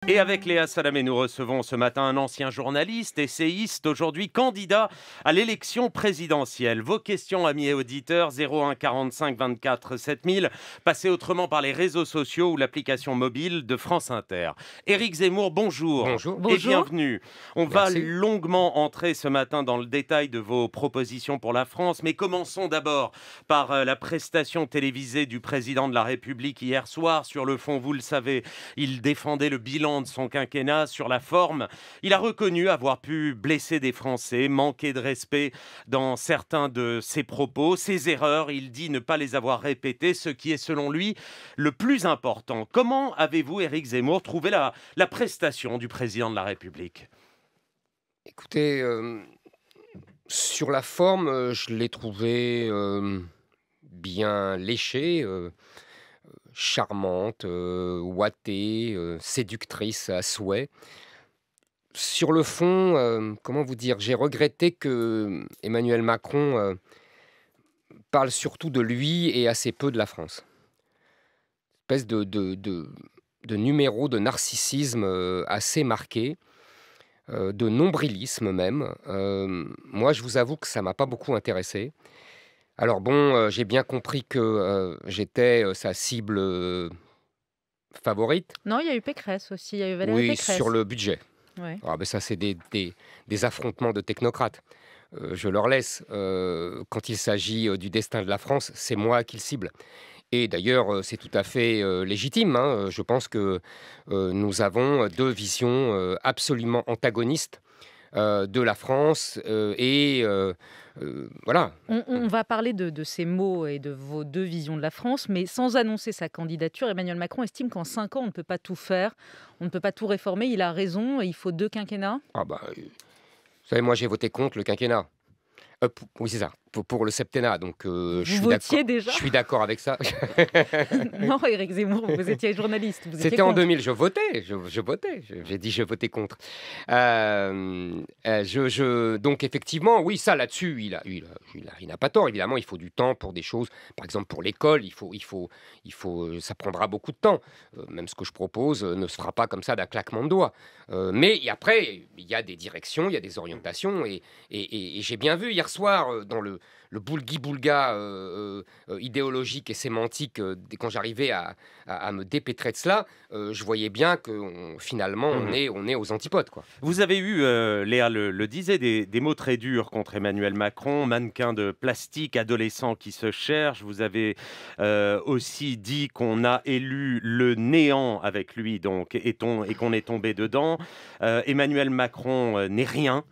Et avec Léa Salamé, nous recevons ce matin un ancien journaliste, essayiste, aujourd'hui candidat à l'élection présidentielle. Vos questions, amis et auditeurs, 01 45 24 7000, passez autrement par les réseaux sociaux ou l'application mobile de France Inter. Éric Zemmour, bonjour. Bonjour. Et Bonjour. bienvenue. On va Merci. longuement entrer ce matin dans le détail de vos propositions pour la France, mais commençons d'abord par la prestation télévisée du président de la République hier soir. Sur le fond, vous le savez, il défendait le bilan de son quinquennat. Sur la forme, il a reconnu avoir pu blesser des Français, manquer de respect dans certains de ses propos. Ses erreurs, il dit ne pas les avoir répétées, ce qui est selon lui le plus important. Comment avez-vous, Éric Zemmour, trouvé la prestation du président de la République ? Écoutez, sur la forme, je l'ai trouvé bien léchée, charmante, ouatée, séductrice à souhait. Sur le fond, comment vous dire, j'ai regretté que Emmanuel Macron parle surtout de lui et assez peu de la France. Espèce de numéro de narcissisme assez marqué. De nombrilisme même. Moi, je vous avoue que ça m'a pas beaucoup intéressé. Alors bon, j'ai bien compris que j'étais sa cible favorite. Non, il y a eu Pécresse aussi, il y a eu Valérie Oui, Pécresse. sur le budget. Ouais. Ah, ben ça, c'est des affrontements de technocrates. Je leur laisse. Quand il s'agit du destin de la France, c'est moi qui le cible. Et d'ailleurs, c'est tout à fait légitime, hein. Je pense que nous avons deux visions absolument antagonistes de la France. Voilà. On va parler de ces mots et de vos deux visions de la France, mais sans annoncer sa candidature, Emmanuel Macron estime qu'en 5 ans, on ne peut pas tout faire, on ne peut pas tout réformer. Il a raison, il faut 2 quinquennats. Ah bah, vous savez, moi, j'ai voté contre le quinquennat. Oui, c'est ça, pour le septennat. Donc, Vous votiez déjà? Je suis d'accord avec ça. Non, Éric Zemmour, vous étiez journaliste. Vous étiez C'était en contre. 2000, je votais. Je votais. J'ai dit je votais contre. Donc, effectivement, oui, ça, là-dessus, il n'a pas tort. Évidemment, il faut du temps pour des choses. Par exemple, pour l'école, ça prendra beaucoup de temps. Même ce que je propose ne se fera pas comme ça d'un claquement de doigts. Mais après, il y a des directions, il y a des orientations. Et j'ai bien vu hier soir, dans le boulgui-boulga idéologique et sémantique, quand j'arrivais à me dépêtrer de cela, je voyais bien que finalement, on est aux antipodes, quoi. Vous avez eu, Léa le disait, des mots très durs contre Emmanuel Macron, mannequin de plastique, adolescent qui se cherche. Vous avez aussi dit qu'on a élu le néant avec lui, donc, et qu'on est tombé dedans. Emmanuel Macron n'est rien.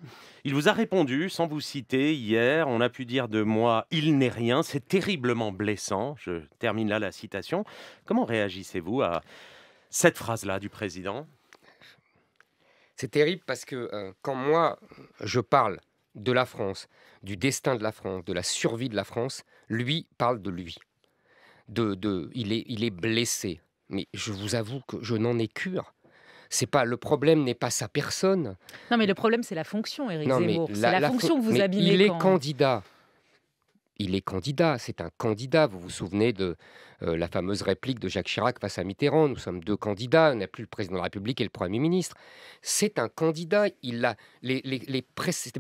Il vous a répondu, sans vous citer, hier. On a pu dire de moi, il n'est rien. C'est terriblement blessant. Je termine là la citation. Comment réagissez-vous à cette phrase-là du président ? C'est terrible parce que quand moi, je parle de la France, du destin de la France, de la survie de la France, lui parle de lui. Il est blessé. Mais je vous avoue que je n'en ai cure. Le problème n'est pas sa personne. Non, mais le problème, c'est la fonction, Éric Non, mais Zemmour. C'est la fonction que vous mais abîmez. il est quand... candidat. Il est candidat, c'est un candidat. Vous vous souvenez de la fameuse réplique de Jacques Chirac face à Mitterrand. Nous sommes deux candidats, on n'a plus le président de la République et le Premier ministre. C'est un candidat. Les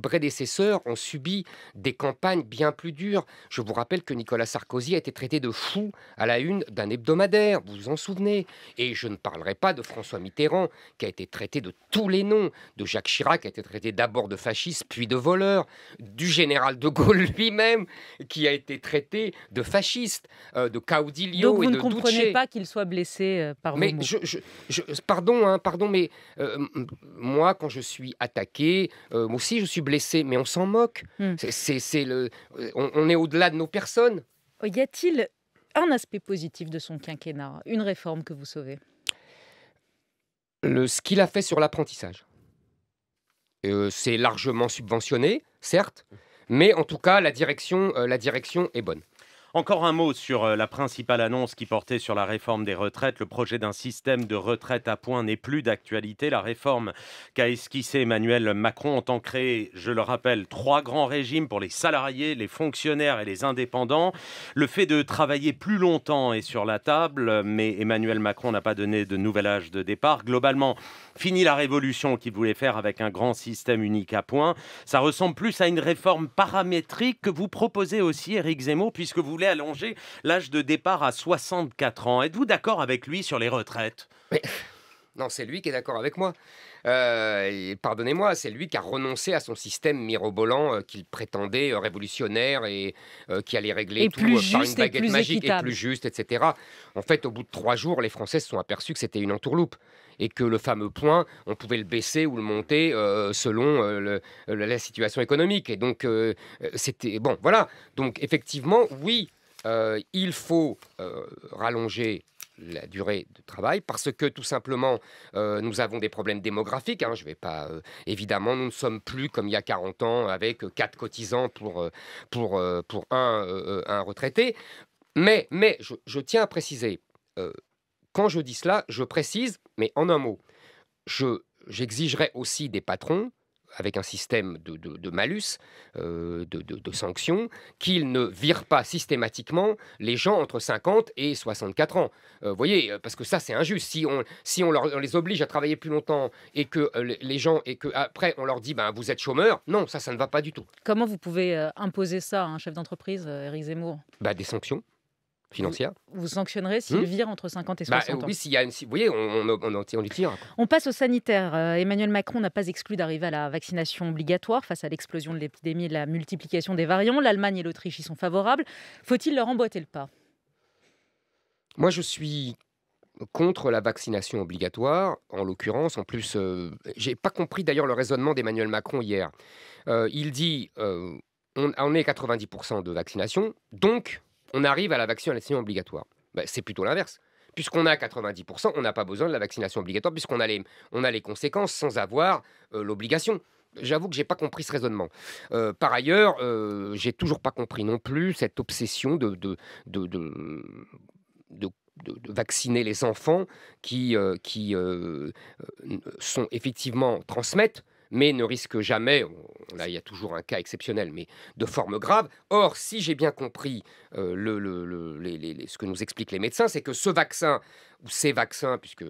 prédécesseurs ont subi des campagnes bien plus dures. Je vous rappelle que Nicolas Sarkozy a été traité de fou à la une d'un hebdomadaire, vous vous en souvenez. Et je ne parlerai pas de François Mitterrand, qui a été traité de tous les noms, de Jacques Chirac, qui a été traité d'abord de fasciste, puis de voleur, du général de Gaulle lui-même, qui a été traité de fasciste, de caudillo Donc vous et ne de comprenez Duce. pas qu'il soit blessé par vos Mais mots. pardon, mais moi, quand je suis attaqué, moi aussi je suis blessé, mais on s'en moque. On est au-delà de nos personnes. Y a-t-il un aspect positif de son quinquennat, une réforme que vous sauvez? Ce qu'il a fait sur l'apprentissage. C'est largement subventionné, certes, mais en tout cas, la direction est bonne. Encore un mot sur la principale annonce qui portait sur la réforme des retraites. Le projet d'un système de retraite à points n'est plus d'actualité. La réforme qu'a esquissée Emmanuel Macron entend créer, je le rappelle, 3 grands régimes pour les salariés, les fonctionnaires et les indépendants. Le fait de travailler plus longtemps est sur la table, mais Emmanuel Macron n'a pas donné de nouvel âge de départ. Globalement, fini la révolution qu'il voulait faire avec un grand système unique à points. Ça ressemble plus à une réforme paramétrique que vous proposez aussi, Éric Zemmour, puisque vous voulez allonger l'âge de départ à 64 ans. Êtes-vous d'accord avec lui sur les retraites? Mais non, c'est lui qui est d'accord avec moi. Pardonnez-moi, c'est lui qui a renoncé à son système mirobolant qu'il prétendait révolutionnaire et qui allait régler tout par une baguette magique et plus juste, etc. En fait, au bout de 3 jours, les Français se sont aperçus que c'était une entourloupe et que le fameux point, on pouvait le baisser ou le monter selon la situation économique. Et donc, c'était... Bon, voilà. Donc, effectivement, oui, il faut rallonger la durée de travail parce que tout simplement nous avons des problèmes démographiques, hein, je vais pas évidemment nous ne sommes plus comme il y a 40 ans avec 4 cotisants pour un retraité, mais je tiens à préciser, quand je dis cela je précise, mais en un mot, j'exigerai aussi des patrons avec un système de malus, de sanctions, qu'ils ne virent pas systématiquement les gens entre 50 et 64 ans. Vous voyez, parce que ça, c'est injuste. Si on les oblige à travailler plus longtemps et que les gens, et qu'après, on leur dit, ben, vous êtes chômeur, non, ça ne va pas du tout. Comment vous pouvez imposer ça à un chef d'entreprise, Éric Zemmour? Des sanctions financières. Vous sanctionnerez s'il vire entre 50 et 60 ans. Oui, vous voyez, on y tire. On passe au sanitaire. Emmanuel Macron n'a pas exclu d'arriver à la vaccination obligatoire face à l'explosion de l'épidémie et de la multiplication des variants. L'Allemagne et l'Autriche y sont favorables. Faut-il leur emboîter le pas? Moi, je suis contre la vaccination obligatoire, en l'occurrence. En plus, j'ai pas compris d'ailleurs le raisonnement d'Emmanuel Macron hier. Il dit, on est 90% de vaccination, donc on arrive à la vaccination obligatoire. C'est plutôt l'inverse. Puisqu'on a 90%, on n'a pas besoin de la vaccination obligatoire, puisqu'on a les conséquences sans avoir l'obligation. J'avoue que je n'ai pas compris ce raisonnement. Par ailleurs, j'ai toujours pas compris non plus cette obsession de vacciner les enfants qui sont effectivement transmettent, mais ne risquent jamais, là il y a toujours un cas exceptionnel, mais de forme grave. Or, si j'ai bien compris ce que nous expliquent les médecins, c'est que ce vaccin, ou ces vaccins, puisque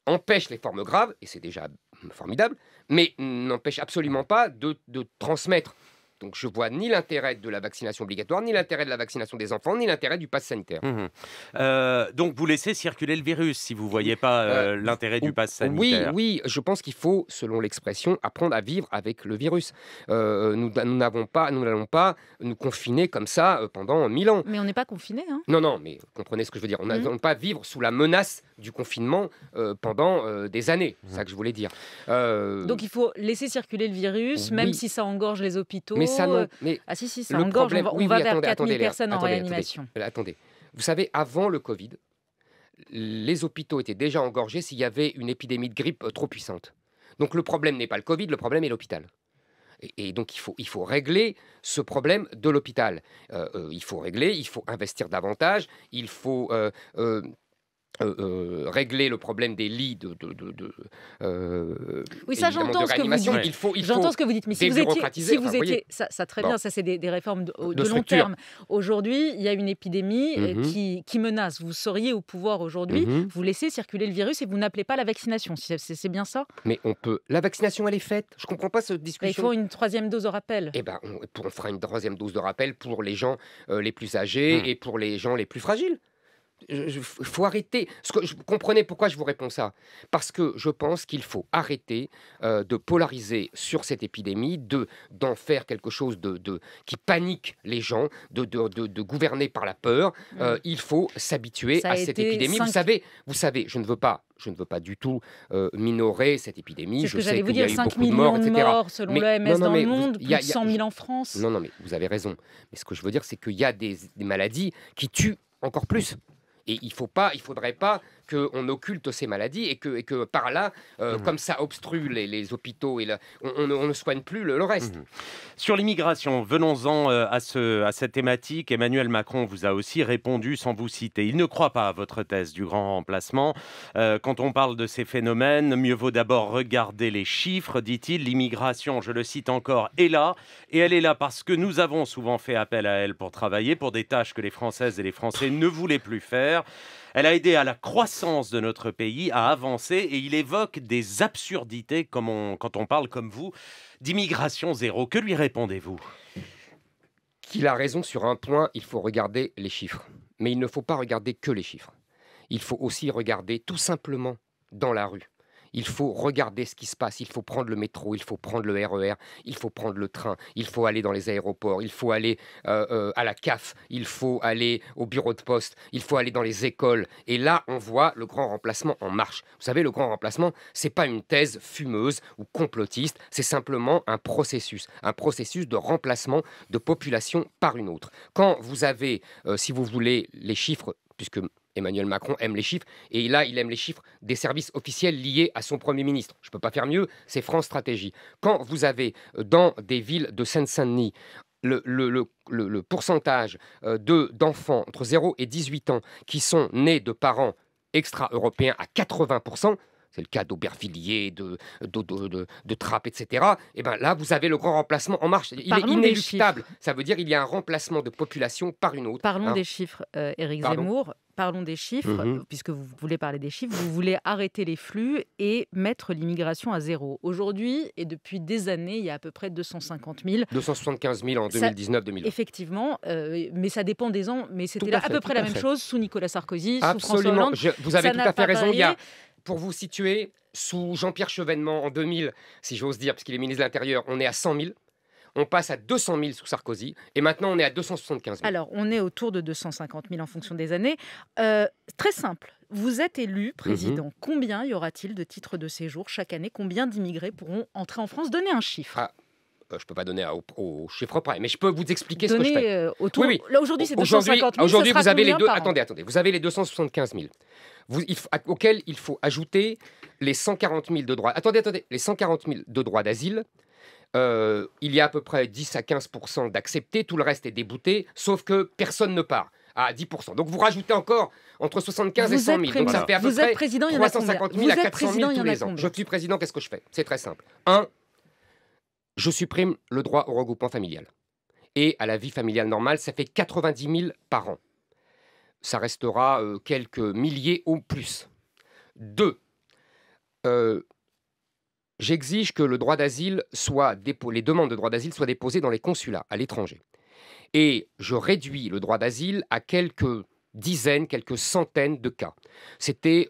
empêchent les formes graves, et c'est déjà formidable, mais n'empêchent absolument pas de transmettre. Donc je vois ni l'intérêt de la vaccination obligatoire, ni l'intérêt de la vaccination des enfants, ni l'intérêt du pass sanitaire. Donc vous laissez circuler le virus si vous ne voyez pas l'intérêt du pass sanitaire. Oui, je pense qu'il faut, selon l'expression, apprendre à vivre avec le virus. Nous n'allons pas nous confiner comme ça pendant 1000 ans. Mais on n'est pas confiné. Hein. Non, mais comprenez ce que je veux dire. On n'allons pas vivre sous la menace du confinement pendant des années. C'est ça que je voulais dire. Donc il faut laisser circuler le virus, même si ça engorge les hôpitaux. Mais ça, non. Mais ça engorge. On va vers 4000 personnes en réanimation. Attendez. Vous savez, avant le Covid, les hôpitaux étaient déjà engorgés s'il y avait une épidémie de grippe trop puissante. Donc le problème n'est pas le Covid, le problème est l'hôpital. Et donc il faut régler ce problème de l'hôpital. Il faut investir davantage, il faut régler le problème des lits oui, ça j'entends ce que vous dites. J'entends ce que vous dites, mais si vous étiez ça très bien, ça c'est des réformes de long terme. Aujourd'hui, il y a une épidémie qui menace. Vous seriez au pouvoir aujourd'hui, vous laissez circuler le virus et vous n'appelez pas la vaccination. C'est bien ça? Mais la vaccination elle est faite. Je comprends pas cette discussion. Il faut une 3e dose de rappel. Eh ben, on fera une 3e dose de rappel pour les gens les plus âgés et pour les gens les plus fragiles. Il faut arrêter. Vous comprenez pourquoi je vous réponds ça? Parce que je pense qu'il faut arrêter de polariser sur cette épidémie, d'en faire quelque chose qui panique les gens, de gouverner par la peur. Il faut s'habituer à cette épidémie. Vous savez, je ne veux pas du tout minorer cette épidémie. C'est ce que j'allais vous dire, 5 millions de morts selon l'OMS dans le monde, plus de 100 000 en France. Non, mais vous avez raison. Mais ce que je veux dire, c'est qu'il y a des maladies qui tuent encore plus. Et il ne faudrait pas qu'on occulte ces maladies et que par là, comme ça obstrue les hôpitaux, et on ne soigne plus le reste. Sur l'immigration, venons-en à cette thématique. Emmanuel Macron vous a aussi répondu sans vous citer. Il ne croit pas à votre thèse du grand remplacement. Quand on parle de ces phénomènes, mieux vaut d'abord regarder les chiffres, dit-il. L'immigration, je le cite encore, est là. Et elle est là parce que nous avons souvent fait appel à elle pour travailler, pour des tâches que les Françaises et les Français ne voulaient plus faire. Elle a aidé à la croissance de notre pays, à avancer, et il évoque des absurdités quand on parle, comme vous, d'immigration zéro. Que lui répondez-vous ? Qu'il a raison sur un point, il faut regarder les chiffres. Mais il ne faut pas regarder que les chiffres. Il faut aussi regarder tout simplement dans la rue. Il faut regarder ce qui se passe, il faut prendre le métro, il faut prendre le RER, il faut prendre le train, il faut aller dans les aéroports, il faut aller à la CAF, il faut aller au bureau de poste, il faut aller dans les écoles. Et là, on voit le grand remplacement en marche. Vous savez, le grand remplacement, c'est pas une thèse fumeuse ou complotiste, c'est simplement un processus de remplacement de population par une autre. Quand vous avez, si vous voulez, les chiffres, puisque Emmanuel Macron aime les chiffres, et là, il aime les chiffres des services officiels liés à son Premier ministre. Je ne peux pas faire mieux, c'est France Stratégie. Quand vous avez dans des villes de Seine-Saint-Denis le pourcentage d'enfants entre 0 et 18 ans qui sont nés de parents extra-européens à 80%, c'est le cas d'Aubervilliers, de Trappes, etc. Et bien là, vous avez le grand remplacement en marche. Il est inéluctable. Ça veut dire qu'il y a un remplacement de population par une autre. Parlons des chiffres, Éric Zemmour. Parlons des chiffres, puisque vous voulez parler des chiffres. Vous voulez arrêter les flux et mettre l'immigration à zéro. Aujourd'hui, et depuis des années, il y a à peu près 250 000. 275 000 en 2019-2020. Effectivement, mais ça dépend des ans. Mais c'était à peu près la même chose sous Nicolas Sarkozy, sous François Hollande. Vous avez tout à fait raison. Pour vous situer, sous Jean-Pierre Chevènement en 2000, si j'ose dire, parce qu'il est ministre de l'Intérieur, on est à 100 000. On passe à 200 000 sous Sarkozy, et maintenant on est à 275 000. Alors, on est autour de 250 000 en fonction des années. Très simple, vous êtes élu président. Combien y aura-t-il de titres de séjour chaque année? Combien d'immigrés pourront entrer en France? Donnez un chiffre. Je ne peux pas donner au chiffre près, mais je peux vous expliquer ce que je fais. Oui. Là, aujourd'hui, c'est 250 000. Aujourd'hui, vous avez les deux. Attendez. Vous avez les 275 000. Auxquels il faut ajouter les 140 000 de droits. Attendez. Les 140 000 de droits d'asile. Il y a à peu près 10 à 15% d'acceptés. Tout le reste est débouté, sauf que personne ne part. À 10%. Donc vous rajoutez encore entre 75 et 100 000. Donc ça fait à peu près 350 000 à 400 000 tous les ans. Je suis président, qu'est-ce que je fais? C'est très simple. 1. Je supprime le droit au regroupement familial et à la vie familiale normale. Ça fait 90 000 par an. Ça restera quelques milliers ou plus. 2. J'exige que le droit d'asile les demandes de droit d'asile soient déposées dans les consulats à l'étranger. Et je réduis le droit d'asile à quelques dizaines, quelques centaines de cas. C'était,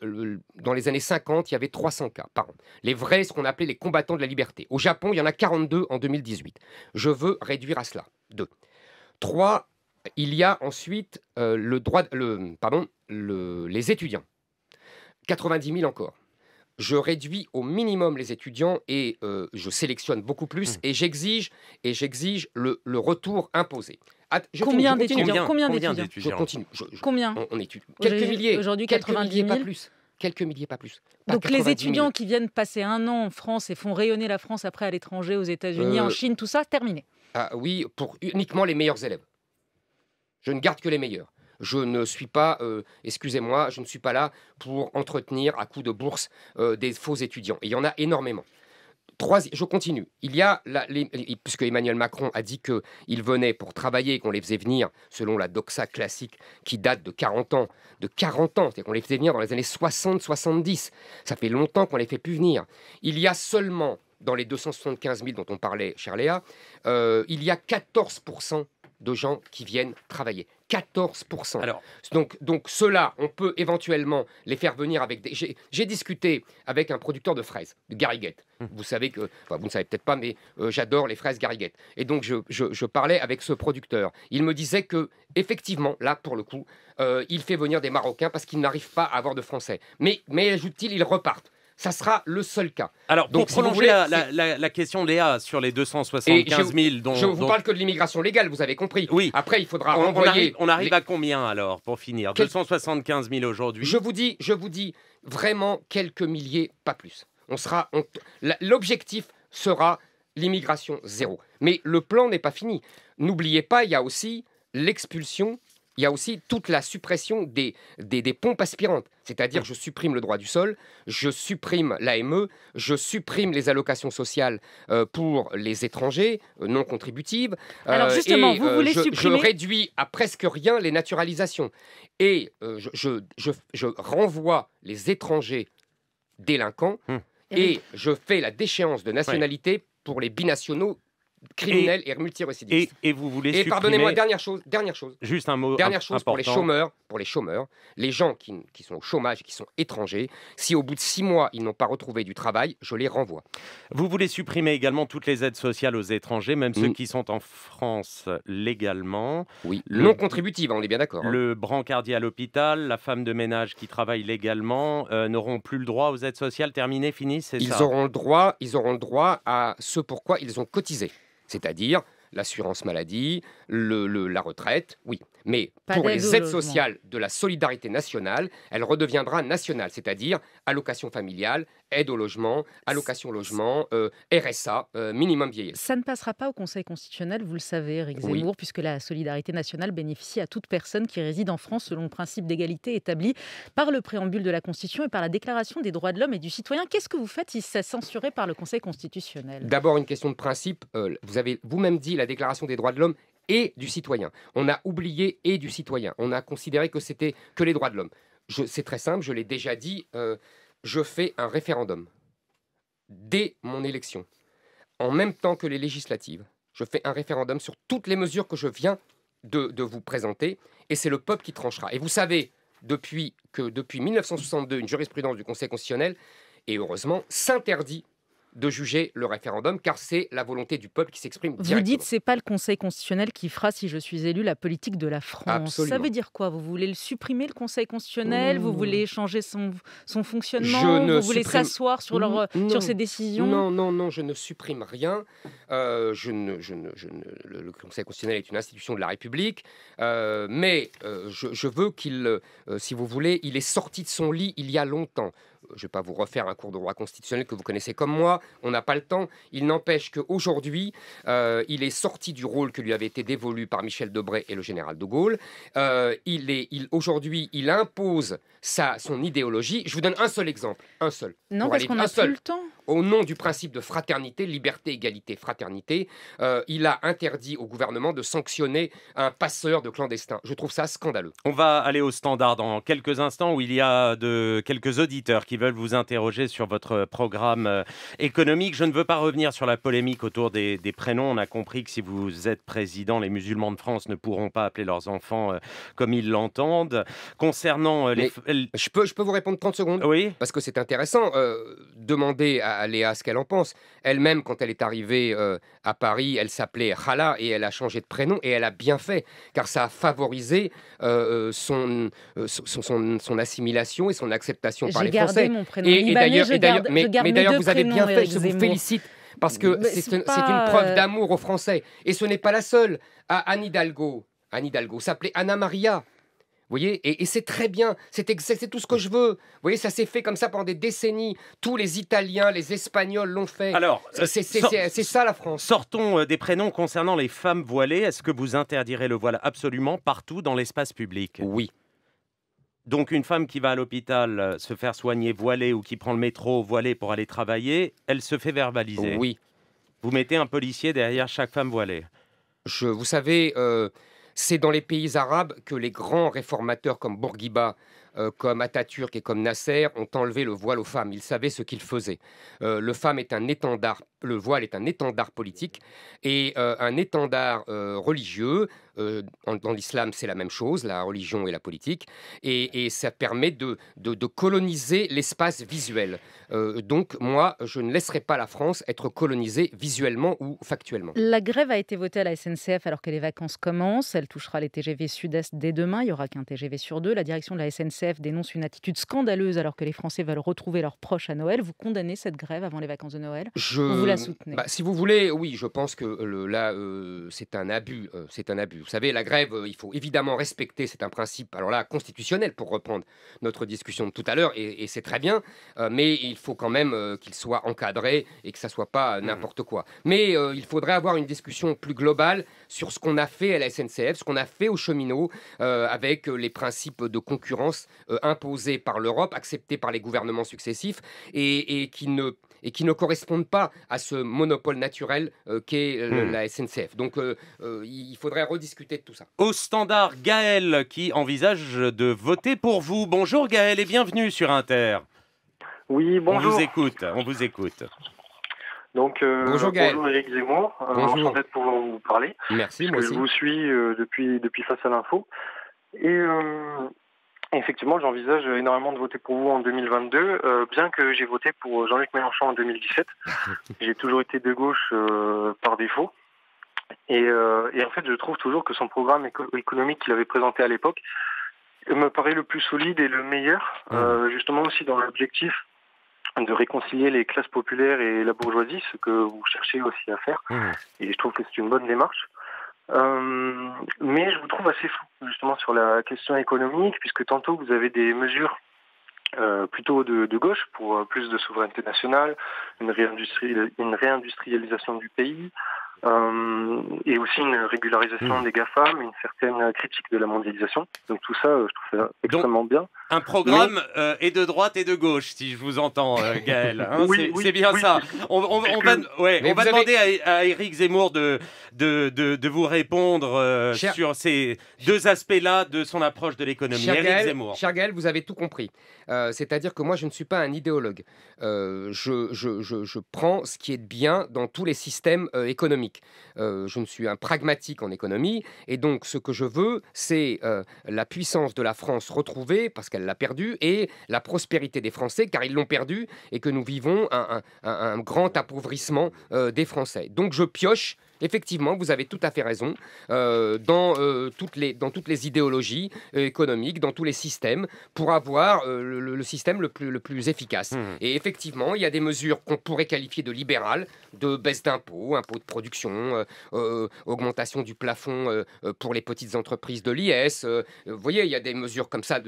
dans les années 50, il y avait 300 cas par an. Les vrais, ce qu'on appelait les combattants de la liberté. Au Japon, il y en a 42 en 2018. Je veux réduire à cela. 2. 3. Il y a ensuite les étudiants. 90 000 encore. Je réduis au minimum les étudiants et je sélectionne beaucoup plus et j'exige le retour imposé. Combien d'étudiants? Je continue. Combien? On étudie. Quelques milliers. Aujourd'hui, quelques 90 000. milliers, pas plus. Quelques milliers, pas plus. Donc les étudiants qui viennent passer un an en France et font rayonner la France après à l'étranger, aux États-Unis, en Chine, tout ça, terminé. Oui, pour uniquement les meilleurs élèves. Je ne garde que les meilleurs. Je ne suis pas, excusez-moi, je ne suis pas là pour entretenir à coups de bourse des faux étudiants. Et il y en a énormément. 3, je continue. Il y a, puisque Emmanuel Macron a dit qu'il venait pour travailler, qu'on les faisait venir, selon la doxa classique qui date de 40 ans. C'est-à-dire qu'on les faisait venir dans les années 60-70. Ça fait longtemps qu'on les fait plus venir. Il y a seulement, dans les 275 000 dont on parlait, chère Léa, il y a 14% de gens qui viennent travailler. 14%. Alors, donc ceux-là, on peut éventuellement les faire venir avec des... J'ai discuté avec un producteur de fraises, de Garriguette. Vous savez que... Enfin, vous ne savez peut-être pas, mais j'adore les fraises Garriguette. Et donc, je parlais avec ce producteur. Il me disait que, effectivement, là, pour le coup, il fait venir des Marocains parce qu'ils n'arrivent pas à avoir de Français. Mais ajoute-t-il, ils repartent. Ça sera le seul cas. Alors, pour prolonger la question, Léa, sur les 275 000 dont... Je vous parle que de l'immigration légale, vous avez compris. Oui. Après, il faudra renvoyer... On arrive à combien, alors, pour finir 275 000 aujourd'hui. Je vous dis vraiment quelques milliers, pas plus. L'objectif sera l'immigration zéro. Mais le plan n'est pas fini. N'oubliez pas, il y a aussi l'expulsion. Il y a aussi toute la suppression des pompes aspirantes. C'est-à-dire, je supprime le droit du sol, je supprime l'AME, je supprime les allocations sociales pour les étrangers non contributives. Alors justement, vous voulez supprimer... Je réduis à presque rien les naturalisations. Et je renvoie les étrangers délinquants et je fais la déchéance de nationalité pour les binationaux criminels et multirécidivistes. Et vous voulez supprimer... pardonnez-moi, dernière chose. Juste un mot Dernière chose important. pour les chômeurs, les gens qui sont au chômage et qui sont étrangers, si au bout de 6 mois, ils n'ont pas retrouvé du travail, je les renvoie. Vous voulez supprimer également toutes les aides sociales aux étrangers, même ceux qui sont en France légalement. Oui, non contributives, on est bien d'accord. Le brancardier à l'hôpital, la femme de ménage qui travaille légalement n'auront plus le droit aux aides sociales. Terminé, fini, c'est ça? Ils auront le droit à ce pourquoi ils ont cotisé. C'est-à-dire l'assurance maladie, la retraite, oui. Mais pour les aides sociales de la solidarité nationale, elle redeviendra nationale, c'est-à-dire allocation familiale, aide au logement, allocation logement, RSA, minimum vieillesse. Ça ne passera pas au Conseil constitutionnel, vous le savez, Éric Zemmour, puisque la solidarité nationale bénéficie à toute personne qui réside en France selon le principe d'égalité établi par le préambule de la Constitution et par la Déclaration des droits de l'homme et du citoyen. Qu'est-ce que vous faites si c'est censuré par le Conseil constitutionnel? D'abord, une question de principe. Vous avez vous-même dit la Déclaration des droits de l'homme et du citoyen. On a oublié et du citoyen. On a considéré que c'était que les droits de l'homme. C'est très simple, je l'ai déjà dit, je fais un référendum dès mon élection, en même temps que les législatives. Je fais un référendum sur toutes les mesures que je viens de vous présenter, et c'est le peuple qui tranchera. Et vous savez, depuis 1962, une jurisprudence du Conseil constitutionnel, et heureusement, s'interdit de juger le référendum, car c'est la volonté du peuple qui s'exprime directement. Vous dites que ce n'est pas le Conseil constitutionnel qui fera, si je suis élu, la politique de la France. Absolument. Ça veut dire quoi? Vous voulez le supprimer, le Conseil constitutionnel? Vous voulez changer son fonctionnement? Vous voulez s'asseoir sur ses décisions? Non, je ne supprime rien. Le Conseil constitutionnel est une institution de la République, mais je veux qu'il, si vous voulez, il est sorti de son lit il y a longtemps. Je ne vais pas vous refaire un cours de droit constitutionnel que vous connaissez comme moi, on n'a pas le temps. Il n'empêche qu'aujourd'hui, il est sorti du rôle que lui avait été dévolu par Michel Debré et le général de Gaulle. Aujourd'hui, il impose son idéologie. Je vous donne un seul exemple, un seul. Non, parce qu'on n'a plus le temps. Au nom du principe de fraternité, liberté, égalité, fraternité, il a interdit au gouvernement de sanctionner un passeur de clandestins. Je trouve ça scandaleux. On va aller au standard dans quelques instants où il y a quelques auditeurs qui veulent vous interroger sur votre programme économique. Je ne veux pas revenir sur la polémique autour des prénoms. On a compris que si vous êtes président, les musulmans de France ne pourront pas appeler leurs enfants comme ils l'entendent. Concernant Je peux vous répondre 30 secondes? Oui. Parce que c'est intéressant. Demandez à Léa ce qu'elle en pense. Elle-même, quand elle est arrivée à Paris, elle s'appelait Khala et elle a changé de prénom et elle a bien fait, car ça a favorisé son assimilation et son acceptation par les Français. Mon prénom libanais, mais d'ailleurs, vous avez bien fait, je vous félicite. Parce que c'est une preuve d'amour aux Français. Et ce n'est pas la seule. Anne Hidalgo s'appelait Anna Maria. Vous voyez, et c'est très bien, c'est tout ce que je veux. Vous voyez, ça s'est fait comme ça pendant des décennies. Tous les Italiens, les Espagnols l'ont fait. Alors, c'est ça la France. Sortons des prénoms concernant les femmes voilées. Est-ce que vous interdirez le voile absolument partout dans l'espace public? Oui. Donc une femme qui va à l'hôpital se faire soigner voilée ou qui prend le métro voilée pour aller travailler, elle se fait verbaliser? Oui. Vous mettez un policier derrière chaque femme voilée? Vous savez... c'est dans les pays arabes que les grands réformateurs comme Bourguiba, comme Atatürk et comme Nasser ont enlevé le voile aux femmes. Ils savaient ce qu'ils faisaient. Le femme est un étendard le voile est un étendard politique et un étendard religieux. Dans l'islam, c'est la même chose, la religion et la politique, et ça permet de coloniser l'espace visuel. Donc, moi, je ne laisserai pas la France être colonisée visuellement ou factuellement. La grève a été votée à la SNCF alors que les vacances commencent. Elle touchera les TGV Sud-Est dès demain. Il n'y aura qu'un TGV sur 2. La direction de la SNCF dénonce une attitude scandaleuse alors que les Français veulent retrouver leurs proches à Noël. Vous condamnez cette grève avant les vacances de Noël ou vous la soutenez? Si vous voulez, oui, je pense que là, c'est un abus. C'est un abus. Vous savez, la grève, il faut évidemment respecter, c'est un principe, alors là, constitutionnel, pour reprendre notre discussion de tout à l'heure, et c'est très bien, mais il faut quand même qu'il soit encadré et que ça ne soit pas n'importe quoi. Mais il faudrait avoir une discussion plus globale sur ce qu'on a fait à la SNCF, ce qu'on a fait aux cheminots, avec les principes de concurrence imposés par l'Europe, acceptés par les gouvernements successifs, et qui ne correspondent pas à ce monopole naturel qu'est la SNCF. Donc il faudrait rediscuter de tout ça. Au standard, Gaël qui envisage de voter pour vous. Bonjour Gaël et bienvenue sur Inter. Oui, bonjour. On vous écoute. Donc, bonjour Gaël. Bonjour Éric Zemmour, enchanté de pouvoir vous parler. Merci, moi aussi. Je vous suis depuis Face à l'info. Et effectivement, j'envisage énormément de voter pour vous en 2022, bien que j'ai voté pour Jean-Luc Mélenchon en 2017. J'ai toujours été de gauche par défaut. Et en fait, je trouve toujours que son programme économique qu'il avait présenté à l'époque me paraît le plus solide et le meilleur, justement aussi dans l'objectif de réconcilier les classes populaires et la bourgeoisie, ce que vous cherchez aussi à faire. Et je trouve que c'est une bonne démarche. Mais je vous trouve assez flou, justement, sur la question économique, puisque tantôt vous avez des mesures plutôt de gauche pour plus de souveraineté nationale, une réindustrialisation du pays, et aussi une régularisation des GAFAM, une certaine critique de la mondialisation. Donc tout ça, je trouve ça extrêmement bien. Un programme et de droite et de gauche, si je vous entends, Gaël. Hein, c'est bien ça. On va demander à Éric Zemmour de vous répondre sur ces deux aspects-là de son approche de l'économie. Éric Zemmour. Cher Gaël, vous avez tout compris. C'est-à-dire que moi, je ne suis pas un idéologue. Je prends ce qui est bien dans tous les systèmes économiques. Je ne suis un pragmatique en économie. Et donc, ce que je veux, c'est la puissance de la France retrouvée, parce qu'elle l'a perdue, et la prospérité des Français, car ils l'ont perdue, et que nous vivons un grand appauvrissement des Français. Donc, je pioche. Effectivement, vous avez tout à fait raison, dans toutes les idéologies économiques, dans tous les systèmes, pour avoir le système le plus efficace. Et effectivement, il y a des mesures qu'on pourrait qualifier de libérales, de baisse d'impôts, impôts de production, augmentation du plafond pour les petites entreprises de l'IS. Vous voyez, il y a des mesures comme ça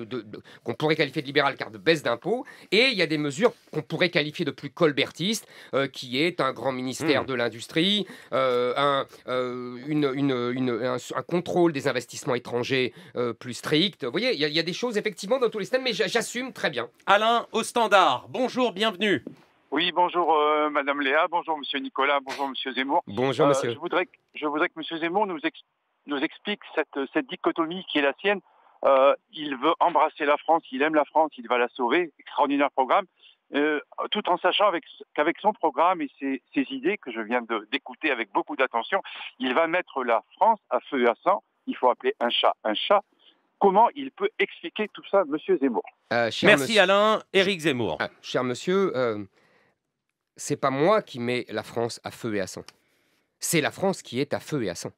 qu'on pourrait qualifier de libérales car de baisse d'impôts, et il y a des mesures qu'on pourrait qualifier de plus colbertistes, qui est un grand ministère de l'industrie, un contrôle des investissements étrangers plus strict. Vous voyez, il y a des choses effectivement dans tous les systèmes, mais j'assume très bien. Alain, au standard. Bonjour, bienvenue. Oui, bonjour Madame Léa, bonjour Monsieur Nicolas, bonjour Monsieur Zemmour. Bonjour Monsieur. Je voudrais que Monsieur Zemmour nous explique cette dichotomie qui est la sienne. Il veut embrasser la France, il aime la France, il va la sauver, extraordinaire programme. Tout en sachant qu'avec son programme et ses idées que je viens d'écouter avec beaucoup d'attention, il va mettre la France à feu et à sang. Il faut appeler un chat un chat. Comment il peut expliquer tout ça, Monsieur Zemmour? Merci monsieur. Alain. Éric Zemmour. Cher monsieur, c'est pas moi qui mets la France à feu et à sang. C'est la France qui est à feu et à sang.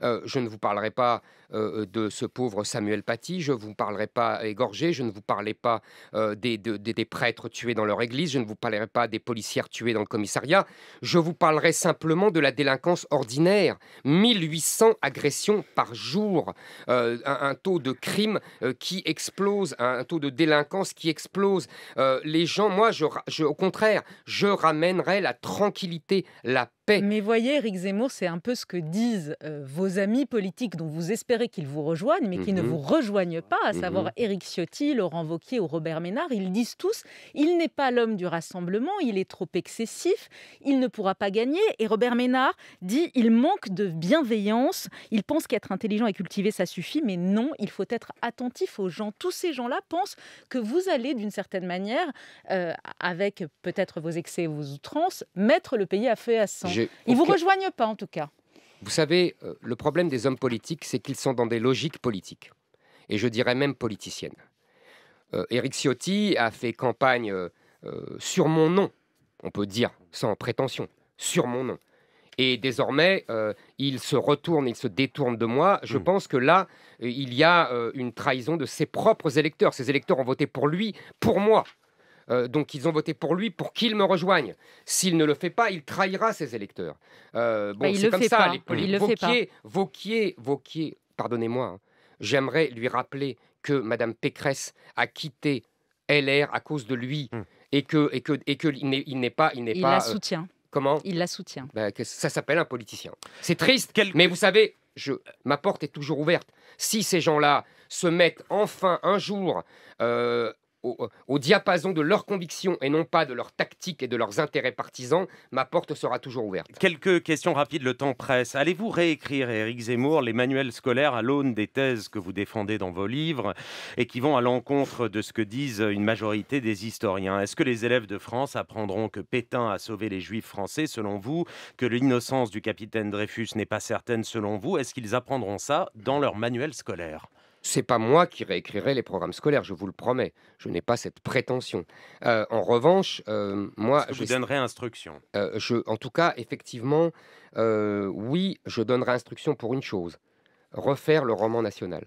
Je ne vous parlerai pas de ce pauvre Samuel Paty, je ne vous parlerai pas égorgé, je ne vous parlerai pas des prêtres tués dans leur église, je ne vous parlerai pas des policières tuées dans le commissariat, je vous parlerai simplement de la délinquance ordinaire. 1800 agressions par jour, un taux de crime qui explose, un taux de délinquance qui explose. Les gens, moi, au contraire, je ramènerai la tranquillité, la paix. Mais voyez, Éric Zemmour, c'est un peu ce que disent vos amis politiques dont vous espérez qu'ils vous rejoignent, mais qui ne vous rejoignent pas, à savoir Éric Ciotti, Laurent Wauquiez ou Robert Ménard. Ils disent tous, il n'est pas l'homme du rassemblement, il est trop excessif, il ne pourra pas gagner. Et Robert Ménard dit, il manque de bienveillance, il pense qu'être intelligent et cultivé, ça suffit, mais non, il faut être attentif aux gens. Tous ces gens-là pensent que vous allez, d'une certaine manière, avec peut-être vos excès et vos outrances, mettre le pays à feu et à sang. Ils ne vous rejoignent pas, en tout cas. Vous savez, le problème des hommes politiques, c'est qu'ils sont dans des logiques politiques. Et je dirais même politiciennes. Éric Ciotti a fait campagne sur mon nom, on peut dire, sans prétention, sur mon nom. Et désormais, il se retourne, il se détourne de moi. Je pense que là, il y a une trahison de ses propres électeurs. Ses électeurs ont voté pour lui, pour moi. Donc ils ont voté pour lui pour qu'il me rejoigne. S'il ne le fait pas, il trahira ses électeurs. C'est comme ça. Wauquiez, pardonnez-moi, hein, j'aimerais lui rappeler que Mme Pécresse a quitté LR à cause de lui et qu'il n'est pas... Il la soutient. Comment ? Il la soutient. Ça s'appelle un politicien. C'est triste, mais vous savez, ma porte est toujours ouverte. Si ces gens-là se mettent enfin un jour au diapason de leurs convictions et non pas de leurs tactiques et de leurs intérêts partisans, ma porte sera toujours ouverte. Quelques questions rapides, le temps presse. Allez-vous réécrire, Éric Zemmour, les manuels scolaires à l'aune des thèses que vous défendez dans vos livres et qui vont à l'encontre de ce que disent une majorité des historiens? Est-ce que les élèves de France apprendront que Pétain a sauvé les Juifs français, selon vous, que l'innocence du capitaine Dreyfus n'est pas certaine, selon vous? Est-ce qu'ils apprendront ça dans leurs manuels scolaires? C'est pas moi qui réécrirai les programmes scolaires, je vous le promets. Je n'ai pas cette prétention. En revanche, moi... Je vous donnerai instruction. En tout cas, effectivement, oui, je donnerai instruction pour une chose. Refaire le roman national.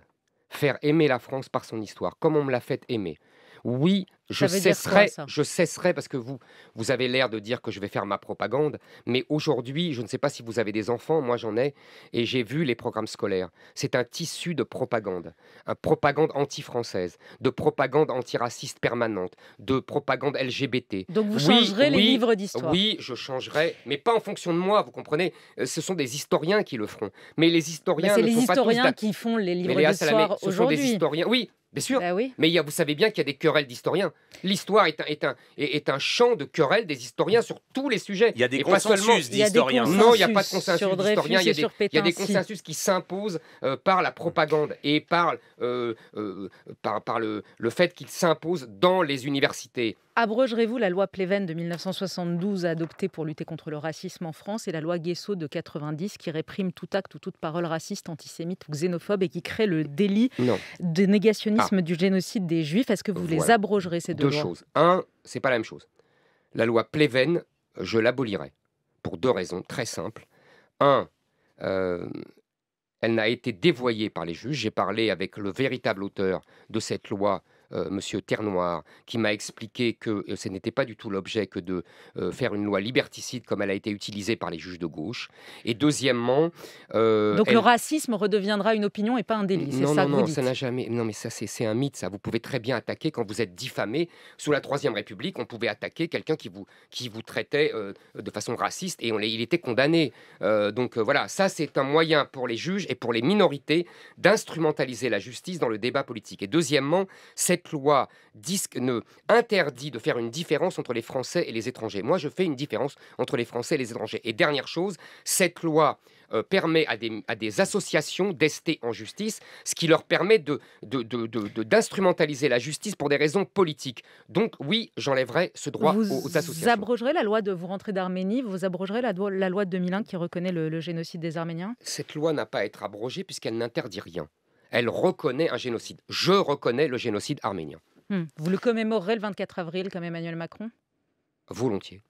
Faire aimer la France par son histoire, comme on me l'a fait aimer. Oui, je cesserai parce que vous avez l'air de dire que je vais faire ma propagande, mais aujourd'hui, je ne sais pas si vous avez des enfants, moi j'en ai, et j'ai vu les programmes scolaires. C'est un tissu de propagande, une propagande anti-française, de propagande antiraciste permanente, de propagande LGBT. Donc vous changerez les livres d'histoire? Oui, je changerai, mais pas en fonction de moi, vous comprenez? Ce sont des historiens qui le feront. Mais les historiens c'est les historiens qui font les livres d'histoire aujourd'hui. Ce sont des historiens, oui. Bien sûr, oui. Mais vous savez bien qu'il y a des querelles d'historiens. L'histoire est un champ de querelles des historiens sur tous les sujets. Il y a des consensus d'historiens. Non, il n'y a pas de consensus d'historiens. Il y a des consensus qui s'imposent par la propagande et par le fait qu'ils s'imposent dans les universités. Abrogerez-vous la loi Pleven de 1972 adoptée pour lutter contre le racisme en France et la loi Guessot de 90 qui réprime tout acte ou toute parole raciste, antisémite ou xénophobe et qui crée le délit de négationnisme du génocide des Juifs? Est-ce que vous les abrogerez, ces deux lois? Choses. Un, c'est pas la même chose. La loi Pleven, je l'abolirai pour deux raisons très simples. Un, elle n'a été dévoyée par les juges. J'ai parlé avec le véritable auteur de cette loi, Monsieur Ternoir, qui m'a expliqué que ce n'était pas du tout l'objet que de faire une loi liberticide comme elle a été utilisée par les juges de gauche. Et deuxièmement... Donc le racisme redeviendra une opinion et pas un délit, c'est ça que vous dites? Ça n'a jamais... Non, mais ça, c'est un mythe, ça. Vous pouvez très bien attaquer, quand vous êtes diffamé, sous la Troisième République, on pouvait attaquer quelqu'un qui vous traitait de façon raciste et il était condamné. Voilà, ça c'est un moyen pour les juges et pour les minorités d'instrumentaliser la justice dans le débat politique. Et deuxièmement, cette loi interdit de faire une différence entre les Français et les étrangers. Moi, je fais une différence entre les Français et les étrangers. Et dernière chose, cette loi permet à des associations d'ester en justice, ce qui leur permet d'instrumentaliser la justice pour des raisons politiques. Donc oui, j'enlèverai ce droit aux associations. Vous abrogerez la loi de vous rentrer d'Arménie, vous abrogerez la loi de 2001 qui reconnaît le génocide des Arméniens? Cette loi n'a pas à être abrogée puisqu'elle n'interdit rien. Elle reconnaît un génocide. Je reconnais le génocide arménien. Vous le commémorerez le 24 avril comme Emmanuel Macron? Volontiers.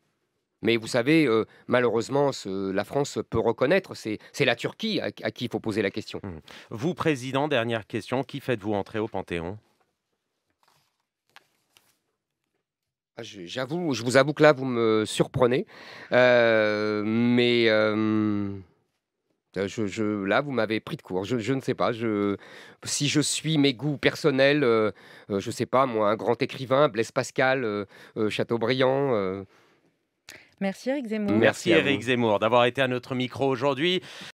Mais vous savez, malheureusement, la France peut reconnaître, c'est la Turquie à qui il faut poser la question. Vous, Président, dernière question, qui faites-vous entrer au Panthéon? Je vous avoue que là, vous me surprenez. Là, vous m'avez pris de court. Je ne sais pas. Si je suis mes goûts personnels, je ne sais pas, moi, un grand écrivain, Blaise Pascal, Chateaubriand... Merci Éric Zemmour. Merci Éric Zemmour d'avoir été à notre micro aujourd'hui.